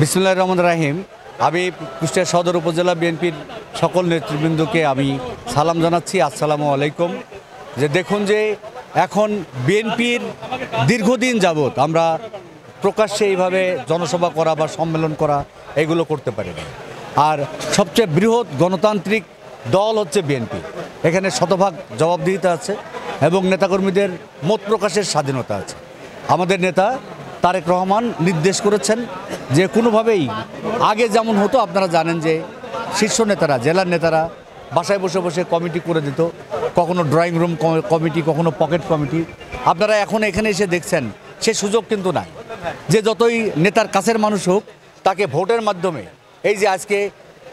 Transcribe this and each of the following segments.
বিসমিল্লাহির রহমানির রহিম। আমি কুষ্টিয়া সদর উপজেলা বিএনপির সকল নেতৃবৃন্দকে আমি সালাম জানাচ্ছি, আসসালামু আলাইকুম। যে দেখুন যে এখন বিএনপির দীর্ঘদিন যাবৎ আমরা প্রকাশ্যে এইভাবে জনসভা করা বা সম্মেলন করা এগুলো করতে পারি না। আর সবচেয়ে বৃহৎ গণতান্ত্রিক দল হচ্ছে বিএনপি। এখানে শতভাগ জবাবদিহিতা আছে এবং নেতাকর্মীদের মত প্রকাশের স্বাধীনতা আছে। আমাদের নেতা তারেক রহমান নির্দেশ করেছেন যে কোনোভাবেই আগে যেমন হতো, আপনারা জানেন যে শীর্ষ নেতারা, জেলার নেতারা বাসায় বসে বসে কমিটি করে দিত, কখনো ড্রয়িং রুম কমিটি, কখনো পকেট কমিটি। আপনারা এখন এখানে এসে দেখছেন সে সুযোগ কিন্তু নাই। যে যতই নেতার কাছের মানুষ হোক, তাকে ভোটের মাধ্যমে, এই যে আজকে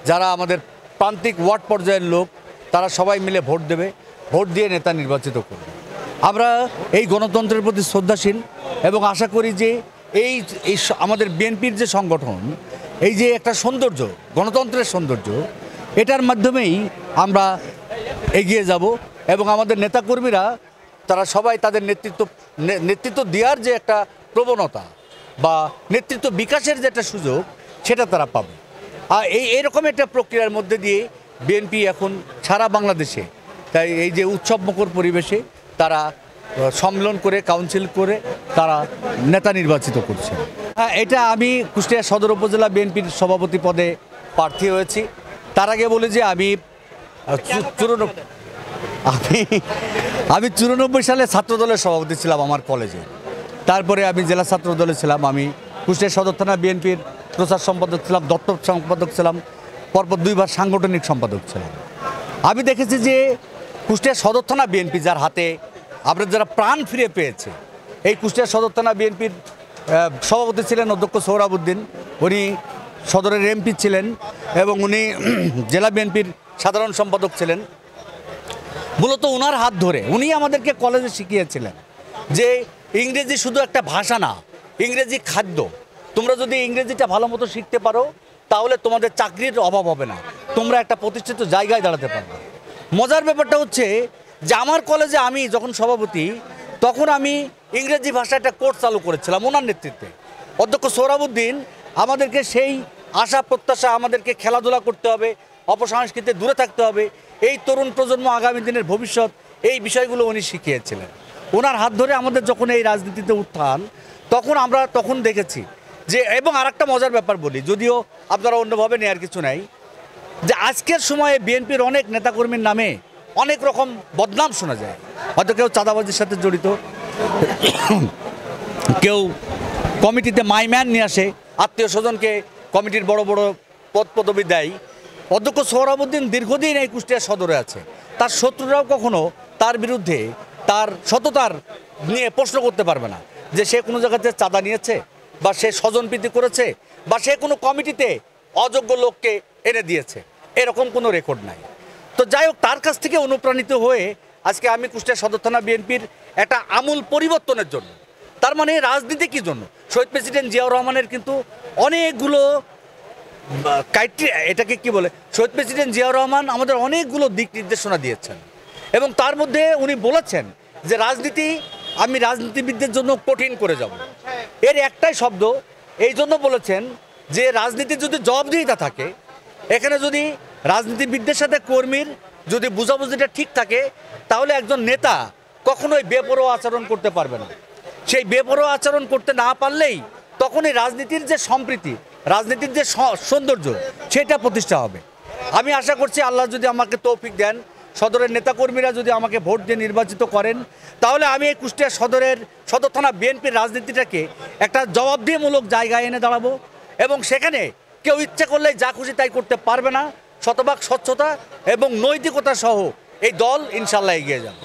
যারা আমাদের প্রান্তিক ওয়ার্ড পর্যায়ের লোক, তারা সবাই মিলে ভোট দেবে, ভোট দিয়ে নেতা নির্বাচিত করবে। আমরা এই গণতন্ত্রের প্রতি শ্রদ্ধাশীল এবং আশা করি যে এই আমাদের বিএনপির যে সংগঠন, এই যে একটা সৌন্দর্য, গণতন্ত্রের সৌন্দর্য, এটার মাধ্যমেই আমরা এগিয়ে যাব এবং আমাদের নেতাকর্মীরা তারা সবাই তাদের নেতৃত্ব দেওয়ার যে একটা প্রবণতা বা নেতৃত্ব বিকাশের যে একটা সুযোগ, সেটা তারা পাবে। আর এইরকম একটা প্রক্রিয়ার মধ্যে দিয়ে বিএনপি এখন সারা বাংলাদেশে, তাই এই যে উৎসবমুখর পরিবেশে তারা সম্মেলন করে, কাউন্সিল করে তারা নেতা নির্বাচিত করছে। এটা আমি কুষ্টিয়া সদর উপজেলা বিএনপির সভাপতি পদে প্রার্থী হয়েছি। তার আগে বলি যে আমি 94 সালে ছাত্রদলের সভাপতি ছিলাম আমার কলেজে। তারপরে আমি জেলা ছাত্র দলে ছিলাম, আমি কুষ্টিয়া সদর থানা বিএনপির প্রচার সম্পাদক ছিলাম, দপ্তর সম্পাদক ছিলাম, পরপর 2 বার সাংগঠনিক সম্পাদক ছিলাম। আমি দেখেছি যে কুষ্টিয়া সদর থানা বিএনপি যার হাতে আমরা যারা প্রাণ ফিরে পেয়েছে, এই কুষ্টিয়া সদর থানা বিএনপির সভাপতি ছিলেন অধ্যক্ষ সোহরাবউদ্দিন। উনি সদরের এমপি ছিলেন এবং উনি জেলা বিএনপির সাধারণ সম্পাদক ছিলেন। মূলত ওনার হাত ধরে উনি আমাদেরকে কলেজে শিখিয়েছিলেন যে ইংরেজি শুধু একটা ভাষা না, ইংরেজি খাদ্য। তোমরা যদি ইংরেজিটা ভালো মতো শিখতে পারো, তাহলে তোমাদের চাকরির অভাব হবে না, তোমরা একটা প্রতিষ্ঠিত জায়গায় দাঁড়াতে পারবে। মজার ব্যাপারটা হচ্ছে যে আমার কলেজে আমি যখন সভাপতি, তখন আমি ইংরেজি ভাষা একটা কোর্স চালু করেছিলাম ওনার নেতৃত্বে। অধ্যক্ষ সোহরাবউদ্দিন আমাদেরকে সেই আশা প্রত্যাশা, আমাদেরকে খেলাধুলা করতে হবে, অপসংস্কৃতিতে দূরে থাকতে হবে, এই তরুণ প্রজন্ম আগামী দিনের ভবিষ্যৎ, এই বিষয়গুলো উনি শিখিয়েছিলেন। ওনার হাত ধরে আমাদের যখন এই রাজনীতিতে উত্থান, তখন আমরা দেখেছি যে, এবং আরেকটা মজার ব্যাপার বলি, যদিও আপনারা অন্যভাবে নেওয়ার কিছু নাই, যে আজকের সময়ে বিএনপির অনেক নেতাকর্মীর নামে অনেক রকম বদনাম শোনা যায়। হয়তো কেউ চাঁদাবাজির সাথে জড়িত, কেউ কমিটিতে মাইম্যান নিয়ে আসে, আত্মীয় স্বজনকে কমিটির বড় বড় পদ পদবি দেয়। অধ্যক্ষ সোহরাবউদ্দিন দীর্ঘদিন এই কুষ্টিয়া সদরে আছে, তার শত্রুরাও কখনো তার বিরুদ্ধে তার সততার নিয়ে প্রশ্ন করতে পারবে না যে সে কোনো জায়গাতে চাঁদা নিয়েছে, বা সে স্বজনপ্রীতি করেছে, বা সে কোনো কমিটিতে অযোগ্য লোককে এনে দিয়েছে, এরকম কোনো রেকর্ড নাই। তো যাই হোক, তার কাছ থেকে অনুপ্রাণিত হয়ে আজকে আমি কুষ্টিয়া সদর থানা বিএনপির একটা আমূল পরিবর্তনের জন্য, তার মানে রাজনীতি কী জন্য, শহীদ প্রেসিডেন্ট জিয়াউর রহমানের কিন্তু অনেকগুলো ক্রাইটেরিয়া, এটাকে কি বলে, শহীদ প্রেসিডেন্ট জিয়াউর রহমান আমাদের অনেকগুলো দিক নির্দেশনা দিয়েছেন এবং তার মধ্যে উনি বলেছেন যে রাজনীতি আমি রাজনীতিবিদদের জন্য কঠিন করে যাব। এর একটাই শব্দ, এই জন্য বলেছেন যে রাজনীতির যদি জবাবদিহিতা থাকে, এখানে যদি রাজনীতিবিদদের সাথে কর্মীর যদি বুঝাবুঝিটা ঠিক থাকে, তাহলে একজন নেতা কখনোই বেপরোয়া আচরণ করতে পারবে না। সেই বেপরোয়া আচরণ করতে না পারলেই তখনই রাজনীতির যে সম্প্রীতি, রাজনীতির যে সৌন্দর্য, সেটা প্রতিষ্ঠা হবে। আমি আশা করছি আল্লাহ যদি আমাকে তৌফিক দেন, সদরের নেতাকর্মীরা যদি আমাকে ভোট দিয়ে নির্বাচিত করেন, তাহলে আমি এই কুষ্টিয়া সদর থানা বিএনপির রাজনীতিটাকে একটা জবাবদিহিমূলক জায়গায় এনে দাঁড়াবো এবং সেখানে কেউ ইচ্ছে করলে যা খুশি তাই করতে পারবে না। শতভাগ স্বচ্ছতা এবং নৈতিকতা সহ এই দল ইনশাল্লাহ এগিয়ে যাবে।